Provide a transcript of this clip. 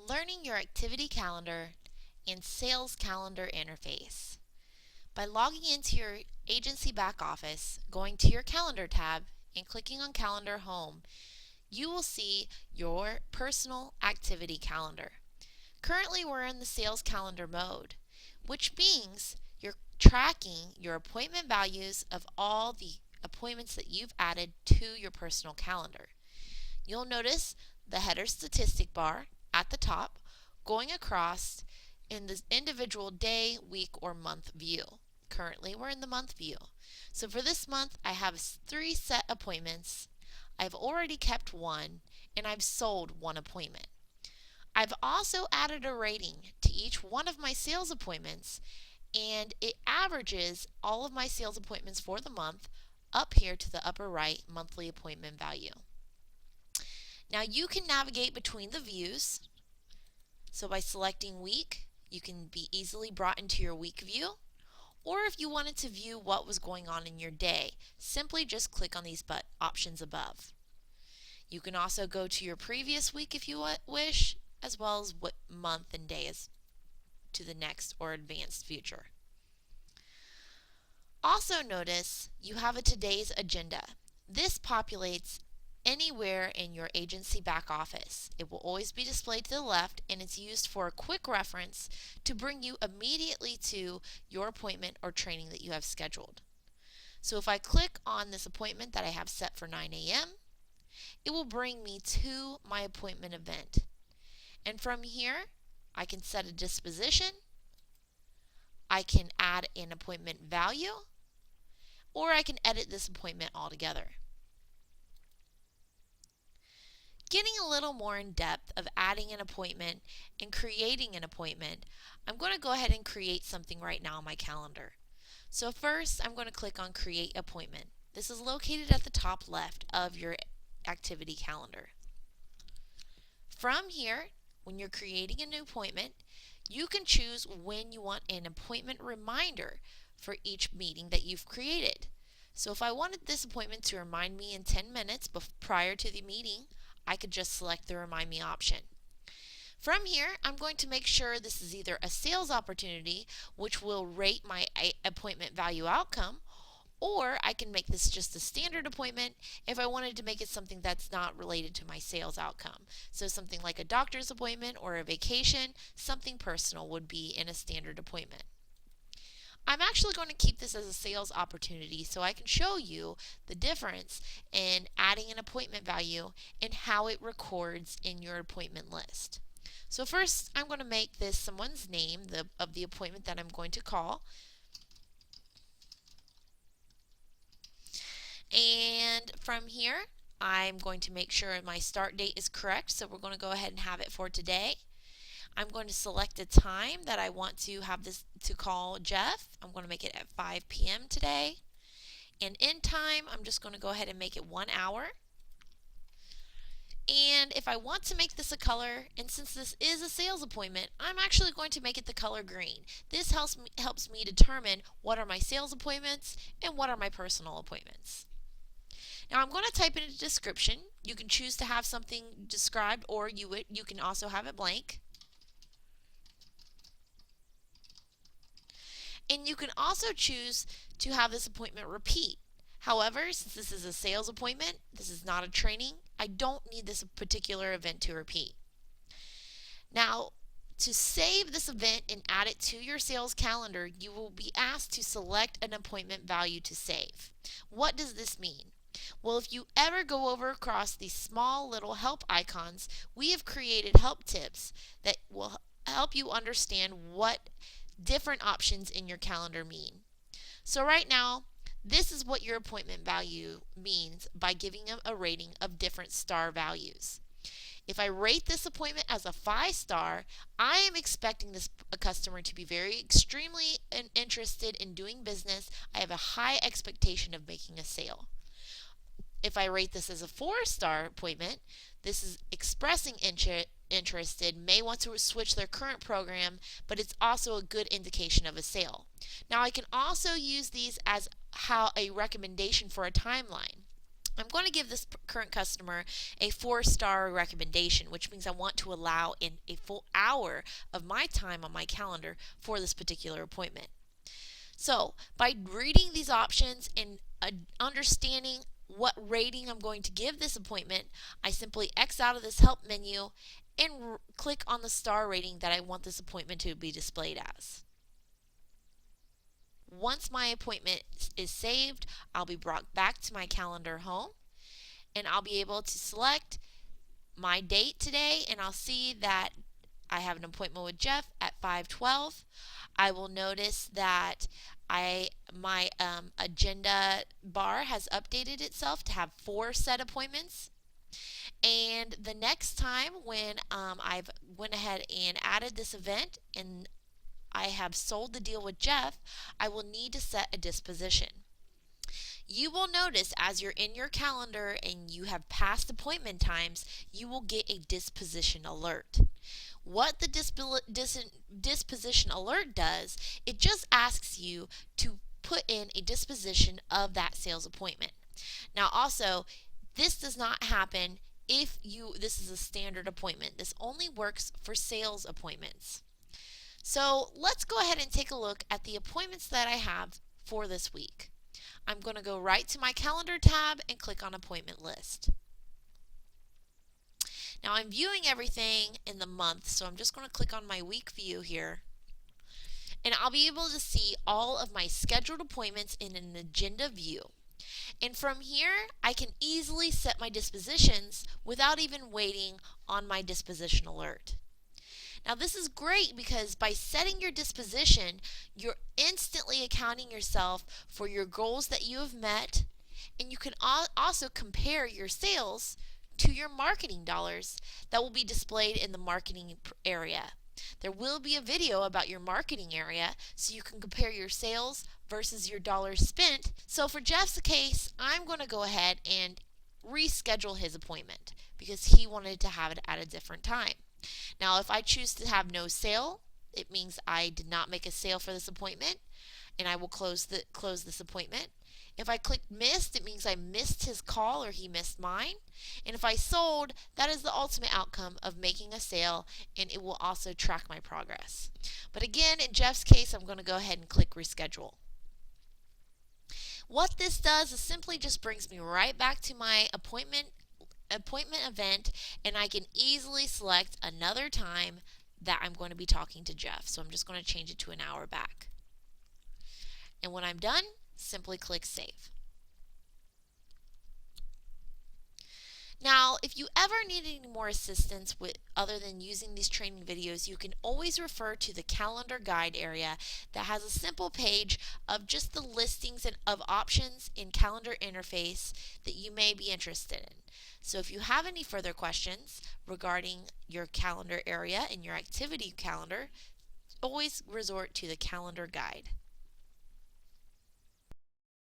Learning your activity calendar and sales calendar interface. By logging into your agency back office, going to your calendar tab, and clicking on Calendar Home, you will see your personal activity calendar. Currently, we're in the sales calendar mode, which means you're tracking your appointment values of all the appointments that you've added to your personal calendar. You'll notice the header statistic bar at the top going across in the individual day, week, or month view. Currently, we're in the month view. So for this month, I have 3 set appointments. I've already kept 1, and I've sold 1 appointment. I've also added a rating to each one of my sales appointments, and it averages all of my sales appointments for the month up here to the upper right monthly appointment value. Now you can navigate between the views. So by selecting week, you can be easily brought into your week view. Or if you wanted to view what was going on in your day, simply just click on these options above. You can also go to your previous week if you wish, as well as what month and day is to the next or advanced future. Also notice you have a today's agenda. This populates anywhere in your agency back office. It will always be displayed to the left, and it's used for a quick reference to bring you immediately to your appointment or training that you have scheduled. So if I click on this appointment that I have set for 9 a.m., it will bring me to my appointment event. And from here, I can set a disposition, I can add an appointment value, or I can edit this appointment altogether. Getting a little more in depth of adding an appointment and creating an appointment, I'm going to go ahead and create something right now on my calendar. So first, I'm going to click on Create Appointment. This is located at the top left of your activity calendar. From here, when you're creating a new appointment, you can choose when you want an appointment reminder for each meeting that you've created. So if I wanted this appointment to remind me in 10 minutes prior to the meeting, I could just select the Remind Me option. From here, I'm going to make sure this is either a sales opportunity, which will rate my appointment value outcome, or I can make this just a standard appointment if I wanted to make it something that's not related to my sales outcome. So something like a doctor's appointment or a vacation, something personal would be in a standard appointment. I'm actually going to keep this as a sales opportunity so I can show you the difference in adding an appointment value and how it records in your appointment list. So first, I'm going to make this someone's name of the appointment that I'm going to call. And from here, I'm going to make sure my start date is correct, so we're going to go ahead and have it for today. I'm going to select a time that I want to have this to call Jeff. I'm going to make it at 5 p.m. today. And end time, I'm just going to go ahead and make it 1 hour. And if I want to make this a color, and since this is a sales appointment, I'm actually going to make it the color green. This helps me determine what are my sales appointments and what are my personal appointments. Now I'm going to type in a description. You can choose to have something described, or you can also have it blank. And you can also choose to have this appointment repeat. However, since this is a sales appointment, this is not a training, I don't need this particular event to repeat. Now, to save this event and add it to your sales calendar, you will be asked to select an appointment value to save. What does this mean? Well, if you ever go over across these small little help icons, we have created help tips that will help you understand what different options in your calendar mean. So right now, this is what your appointment value means by giving them a rating of different star values. If I rate this appointment as a 5-star, I am expecting a customer to be very extremely interested in doing business. I have a high expectation of making a sale. If I rate this as a 4-star appointment, this is expressing interested, may want to switch their current program, but it's also a good indication of a sale. Now I can also use these as a recommendation for a timeline. I'm going to give this current customer a 4-star recommendation, which means I want to allow in a full hour of my time on my calendar for this particular appointment. So, by reading these options and understanding what rating I'm going to give this appointment, I simply X out of this help menu and click on the star rating that I want this appointment to be displayed as. Once my appointment is saved, I'll be brought back to my calendar home, and I'll be able to select my date today, and I'll see that I have an appointment with Jeff at 5:12. I will notice that my agenda bar has updated itself to have 4 set appointments. And the next time when I've went ahead and added this event and I have sold the deal with Jeff, I will need to set a disposition. You will notice as you're in your calendar and you have past appointment times, you will get a disposition alert. What the disposition alert does, it just asks you to put in a disposition of that sales appointment. Now also, this does not happen if this is a standard appointment. This only works for sales appointments. So let's go ahead and take a look at the appointments that I have for this week. I'm going to go right to my calendar tab and click on appointment list. Now I'm viewing everything in the month, so I'm just going to click on my week view here. And I'll be able to see all of my scheduled appointments in an agenda view. And from here, I can easily set my dispositions without even waiting on my disposition alert. Now this is great because by setting your disposition, you're instantly accounting yourself for your goals that you have met, and you can also compare your sales to your marketing dollars that will be displayed in the marketing area. There will be a video about your marketing area so you can compare your sales versus your dollars spent. So for Jeff's case, I'm going to go ahead and reschedule his appointment because he wanted to have it at a different time. Now if I choose to have no sale, it means I did not make a sale for this appointment, and I will close this appointment. If I click missed, it means I missed his call or he missed mine. And if I sold, that is the ultimate outcome of making a sale, and it will also track my progress. But again, in Jeff's case, I'm going to go ahead and click reschedule. What this does is simply just brings me right back to my appointment event, and I can easily select another time that I'm going to be talking to Jeff. So I'm just going to change it to an hour back. And when I'm done, simply click save. Now, if you ever need any more assistance other than using these training videos, you can always refer to the calendar guide area that has a simple page of just the listings of options in calendar interface that you may be interested in. So if you have any further questions regarding your calendar area and your activity calendar, always resort to the calendar guide.